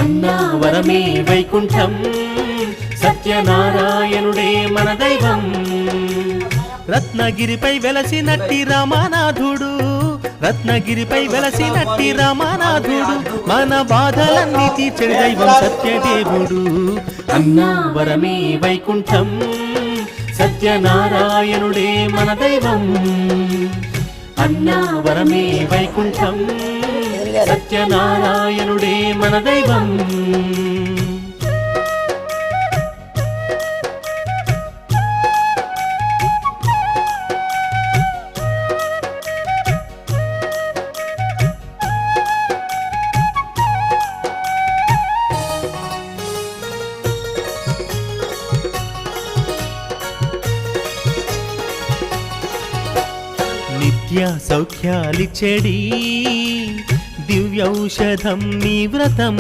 అన్నావరమే వైకుంఠం సత్యనారాయణుడే మన దైవం రత్నగిరిపై వెలసినట్టి రామనాథుడు రత్నగిరిపై వెలసినట్టి రామనాథుడు మన బాధలన్నీ తీర్చే దైవం సత్యదేవుడు అన్నావరమే వైకుంఠం సత్యనారాయణుడే మన దైవం అన్నావరమే వైకుంఠం సత్యనారాయణుడే మన దైవం నిత్య సౌఖ్యాలిచ్చేడి దివ్యౌషధం నీ వ్రతం